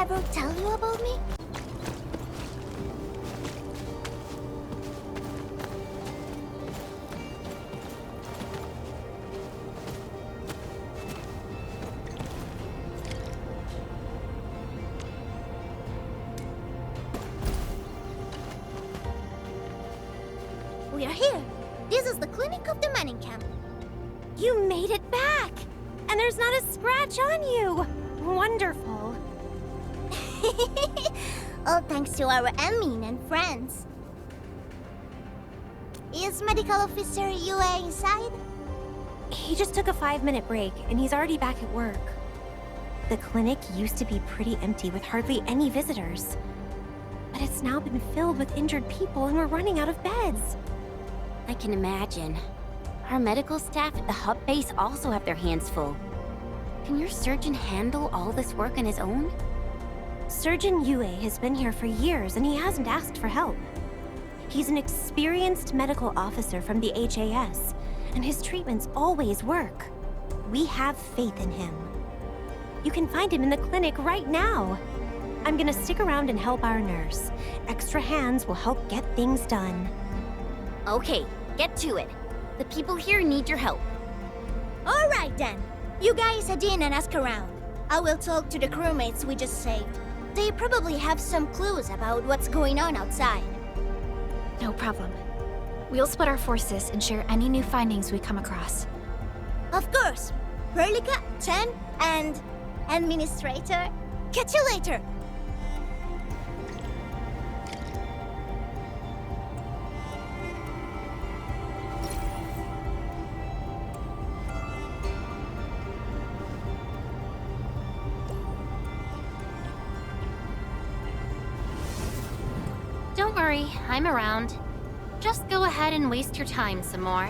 ever tell you about me? We are here. This is the clinic of the mining camp. You made it back! And there's not a scratch on you! Wonderful. All thanks to our admin and friends. Is Medical Officer UA inside? He just took a 5-minute break, and he's already back at work. The clinic used to be pretty empty with hardly any visitors. But it's now been filled with injured people, and we're running out of beds. I can imagine. Our medical staff at the hub base also have their hands full. Can your surgeon handle all this work on his own? Surgeon Yue has been here for years and he hasn't asked for help. He's an experienced medical officer from the HAS, and his treatments always work. We have faith in him. You can find him in the clinic right now. I'm gonna stick around and help our nurse. Extra hands will help get things done. Okay, get to it. The people here need your help. All right then. You guys head in and ask around. I will talk to the crewmates we just saved. They probably have some clues about what's going on outside. No problem. We'll split our forces and share any new findings we come across. Of course. Perlica, Chen, and Administrator. Catch you later. Don't worry, I'm around. Just go ahead and waste your time some more.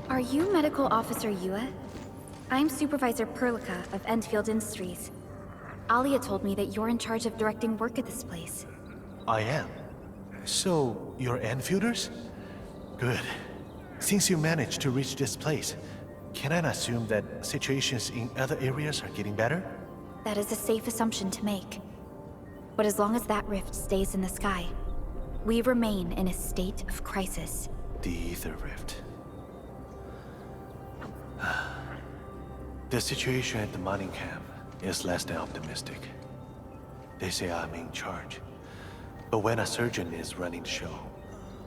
Are you Medical Officer Yue? I'm Supervisor Perlica of Endfield Industries. Alia told me that you're in charge of directing work at this place. I am. So, you're Enfielders? Good. Since you managed to reach this place, can I assume that situations in other areas are getting better? That is a safe assumption to make. But as long as that rift stays in the sky, we remain in a state of crisis. The Ether Rift. The situation at the mining camp is less than optimistic. They say I'm in charge. But when a surgeon is running the show,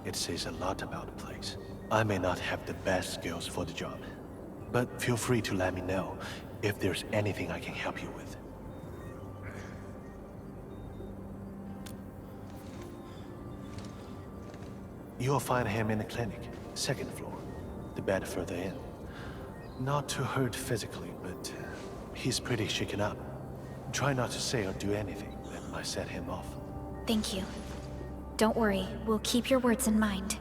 it says a lot about the place. I may not have the best skills for the job, but feel free to let me know if there's anything I can help you with. You'll find him in the clinic, second floor, the bed further in. Not too hurt physically, but he's pretty shaken up. Try not to say or do anything that might set him off. Thank you. Don't worry, we'll keep your words in mind.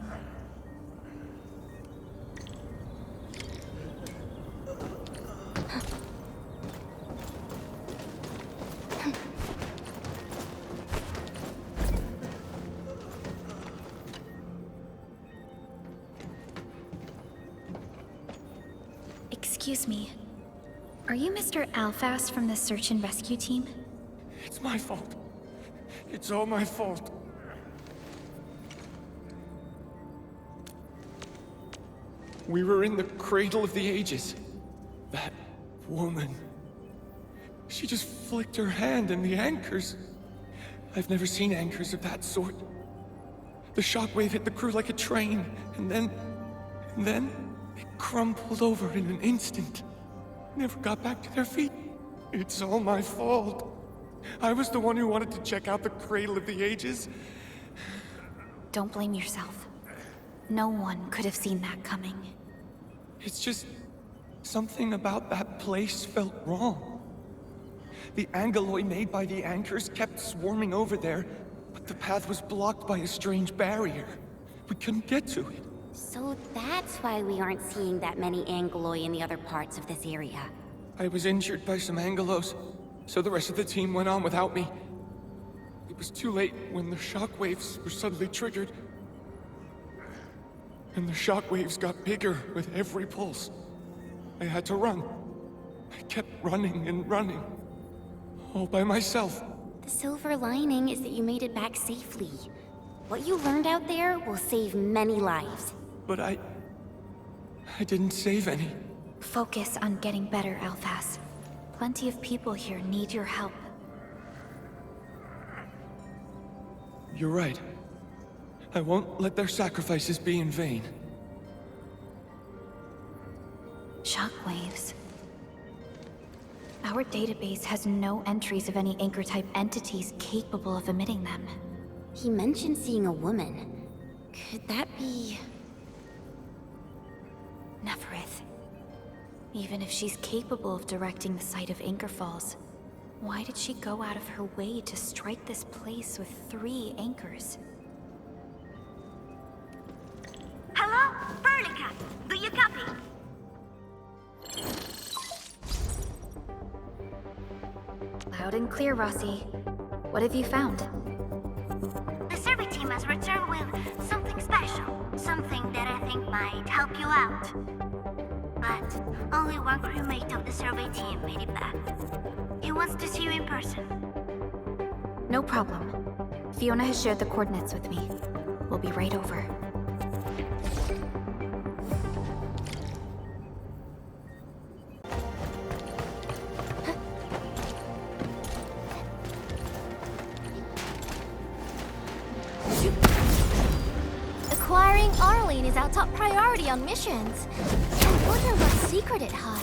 Excuse me. Are you Mr. Alfast from the search and rescue team? It's my fault. It's all my fault. We were in the cradle of the ages. That woman. She just flicked her hand and the anchors. I've never seen anchors of that sort. The shockwave hit the crew like a train, and then it crumpled over in an instant. Never got back to their feet. It's all my fault. I was the one who wanted to check out the Cradle of the Ages. Don't blame yourself. No one could have seen that coming. It's just... something about that place felt wrong. The angalloy made by the anchors kept swarming over there, but the path was blocked by a strange barrier. We couldn't get to it. So that's why we aren't seeing that many angalloy in the other parts of this area. I was injured by some angelos, so the rest of the team went on without me. It was too late when the shockwaves were suddenly triggered. And the shockwaves got bigger with every pulse. I had to run. I kept running and running. All by myself. The silver lining is that you made it back safely. What you learned out there will save many lives. But I didn't save any. Focus on getting better, Alphas. Plenty of people here need your help. You're right. I won't let their sacrifices be in vain. Shockwaves. Our database has no entries of any Anchor-type entities capable of emitting them. He mentioned seeing a woman. Could that be... Neferith. Even if she's capable of directing the site of Anchor Falls, why did she go out of her way to strike this place with 3 anchors? Hello? Perlica, do you copy? Loud and clear, Rossi. What have you found? The survey team has returned with something special. Something that I think might help you out. But only one crewmate of the survey team made it back. He wants to see you in person. No problem. Fiona has shared the coordinates with me. We'll be right over. Acquiring Arlene is our top priority on missions. I wonder what secret it hides.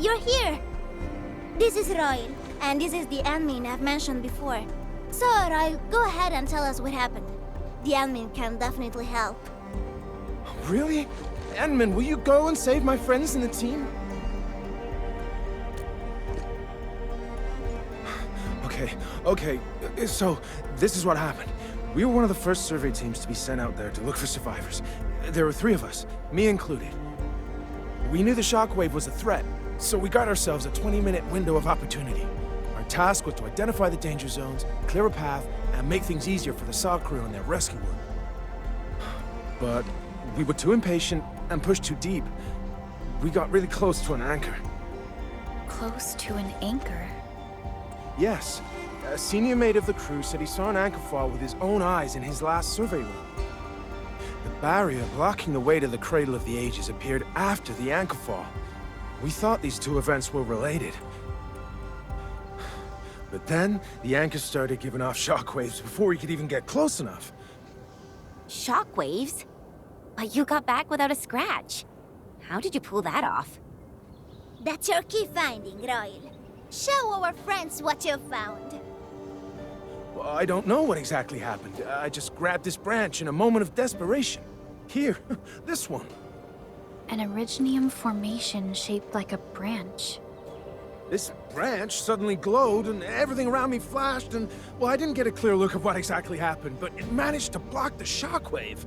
You're here! This is Royal, and this is the admin I've mentioned before. So, Royal, go ahead and tell us what happened. The admin can definitely help. Really? Edmund, will you go and save my friends in the team? Okay, so this is what happened. We were one of the first survey teams to be sent out there to look for survivors. There were 3 of us, me included. We knew the shockwave was a threat, so we got ourselves a 20-minute window of opportunity. Our task was to identify the danger zones, clear a path, and make things easier for the SAW crew and their rescue work. But we were too impatient and pushed too deep. We got really close to an anchor. Close to an anchor? Yes. A senior mate of the crew said he saw an anchor fall with his own eyes in his last survey run. The barrier blocking the way to the Cradle of the Ages appeared after the anchor fall. We thought these 2 events were related. But then, the anchor started giving off shockwaves before we could even get close enough. Shockwaves? But you got back without a scratch. How did you pull that off? That's your key finding, Royal. Show our friends what you found. Well, I don't know what exactly happened. I just grabbed this branch in a moment of desperation. Here, this one. An Originium formation shaped like a branch. This branch suddenly glowed and everything around me flashed and, well, I didn't get a clear look of what exactly happened, but it managed to block the shockwave.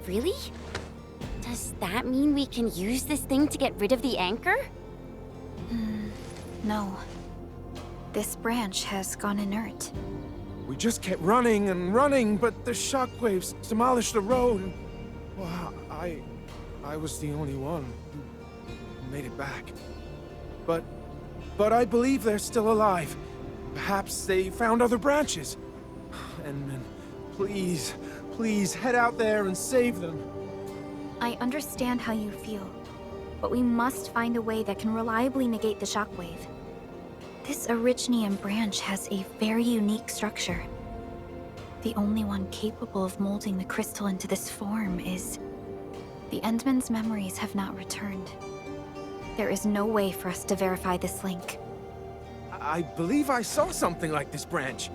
Really? Does that mean we can use this thing to get rid of the anchor? No. This branch has gone inert. We just kept running and running, but the shockwaves demolished the road. And, well, I was the only one who made it back. But I believe they're still alive. Perhaps they found other branches. And please, please head out there and save them. I understand how you feel, but we must find a way that can reliably negate the shockwave. This Originium branch has a very unique structure. The only one capable of molding the crystal into this form is... The Endman's memories have not returned. There is no way for us to verify this link. I believe I saw something like this branch.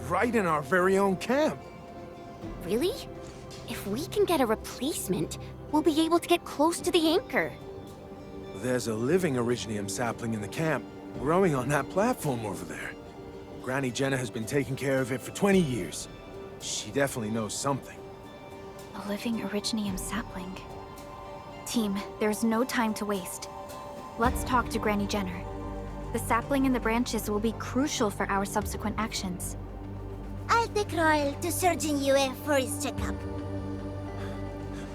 Right in our very own camp. Really? If we can get a replacement, we'll be able to get close to the anchor. There's a living Originium sapling in the camp, growing on that platform over there. Granny Jenna has been taking care of it for 20 years. She definitely knows something. A living Originium sapling. Team, there's no time to waste. Let's talk to Granny Jenner. The sapling and the branches will be crucial for our subsequent actions. I'll take Royal to Surgeon Yue for his checkup.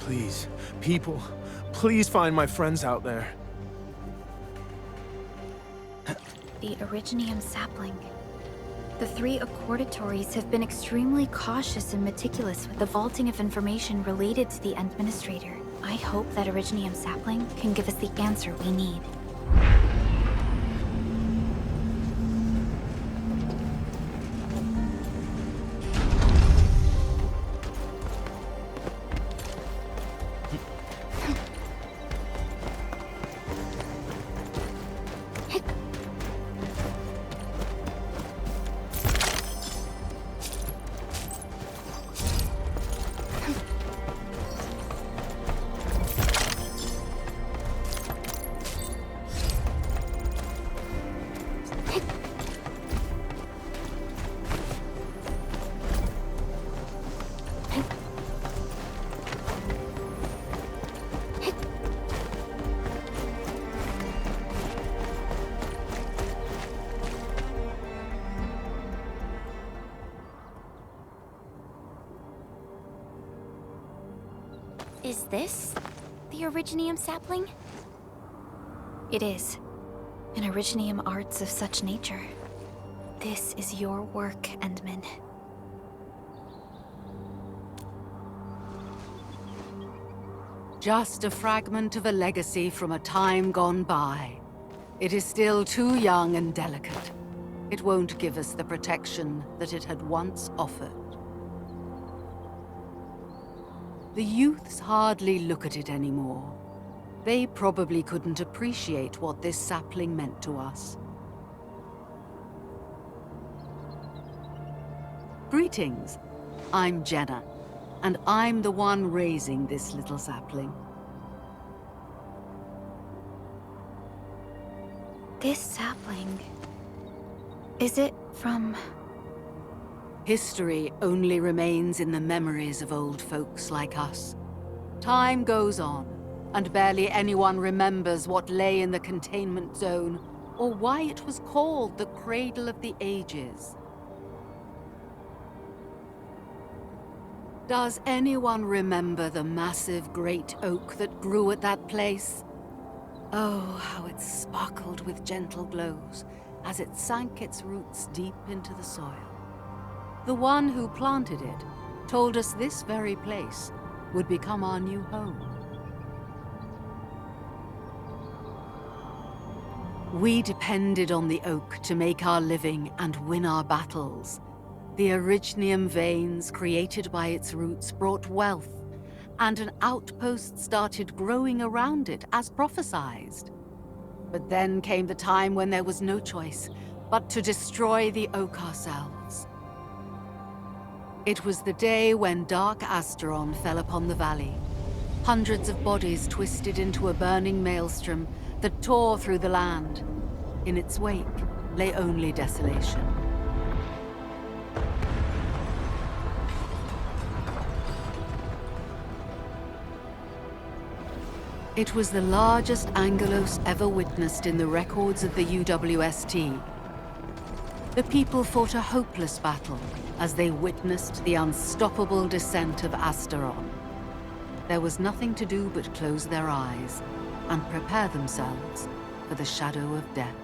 Please, people, please find my friends out there. The Originium sapling. The 3 accordatories have been extremely cautious and meticulous with the vaulting of information related to the Administrator. I hope that Originium sapling can give us the answer we need. Is this the Originium sapling? It is. An Originium arts of such nature. This is your work, Endman. Just a fragment of a legacy from a time gone by. It is still too young and delicate. It won't give us the protection that it had once offered. The youths hardly look at it anymore. They probably couldn't appreciate what this sapling meant to us. Greetings. I'm Jenna, and I'm the one raising this little sapling. This sapling... Is it from... History only remains in the memories of old folks like us. Time goes on, and barely anyone remembers what lay in the containment zone, or why it was called the Cradle of the Ages. Does anyone remember the massive great oak that grew at that place? Oh, how it sparkled with gentle glows as it sank its roots deep into the soil. The one who planted it told us this very place would become our new home. We depended on the oak to make our living and win our battles. The Originium veins created by its roots brought wealth, and an outpost started growing around it as prophesized. But then came the time when there was no choice but to destroy the oak ourselves. It was the day when Dark Asteron fell upon the valley. Hundreds of bodies twisted into a burning maelstrom that tore through the land. In its wake lay only desolation. It was the largest Angelos ever witnessed in the records of the UWST. The people fought a hopeless battle as they witnessed the unstoppable descent of Asteron. There was nothing to do but close their eyes and prepare themselves for the shadow of death.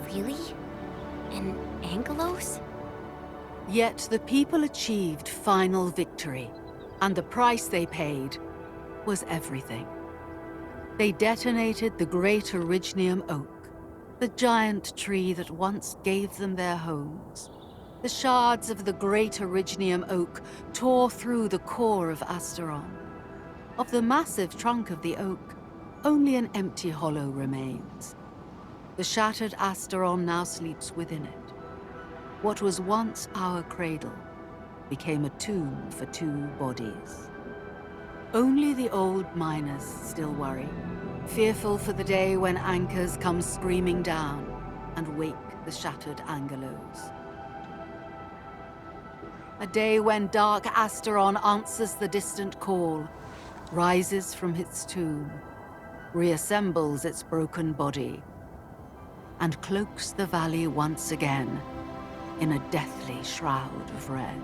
Really? In Angelos? Yet the people achieved final victory, and the price they paid was everything. They detonated the great Orignium oak, the giant tree that once gave them their homes. The shards of the great Orignium oak tore through the core of Asteron. Of the massive trunk of the oak, only an empty hollow remains. The shattered Asteron now sleeps within it. What was once our cradle became a tomb for 2 bodies. Only the old miners still worry, fearful for the day when anchors come screaming down and wake the shattered Angelos. A day when dark Asteron answers the distant call, rises from its tomb, reassembles its broken body, and cloaks the valley once again in a deathly shroud of red.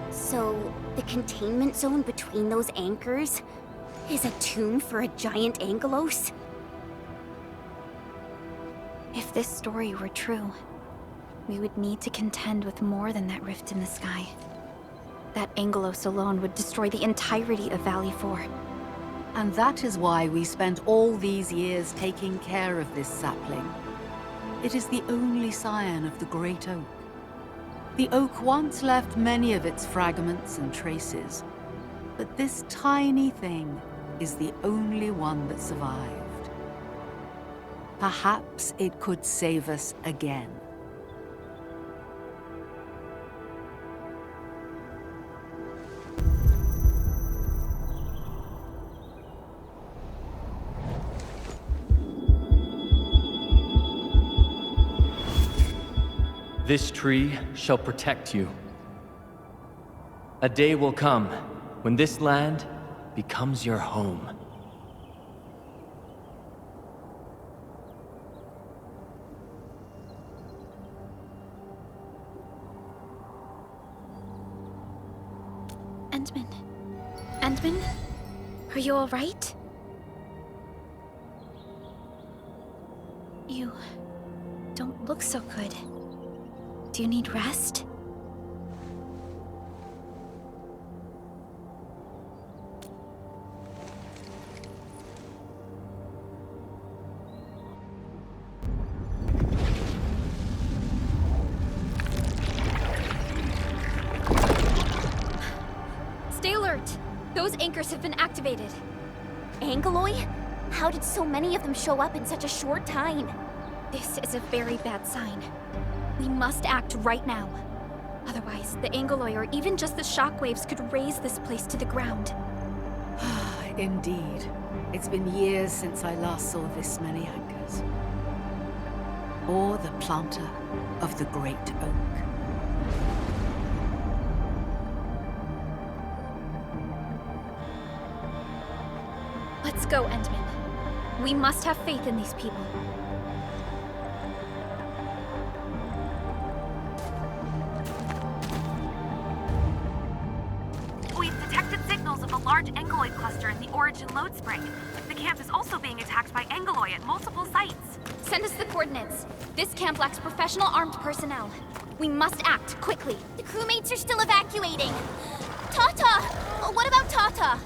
So, the containment zone between those anchors is a tomb for a giant Angelos? If this story were true, we would need to contend with more than that rift in the sky. That Angelos alone would destroy the entirety of Valley 4. And that is why we spent all these years taking care of this sapling. It is the only scion of the Great Oak. The oak once left many of its fragments and traces, but this tiny thing is the only one that survived. Perhaps it could save us again. This tree shall protect you. A day will come when this land becomes your home. Endman? Endman? Are you all right? You don't look so good. Do you need rest? Stay alert! Those anchors have been activated. Angeloi? How did so many of them show up in such a short time? This is a very bad sign. We must act right now. Otherwise, the Angeloi or even just the shockwaves could raze this place to the ground. Indeed. It's been years since I last saw this many anchors. Or the planter of the Great Oak. Let's go, Endman. We must have faith in these people. Large Angeloi cluster in the Origin load spring. The camp is also being attacked by Angeloi at multiple sites. Send us the coordinates. This camp lacks professional armed personnel. We must act quickly. The crewmates are still evacuating. Tata! What about Tata?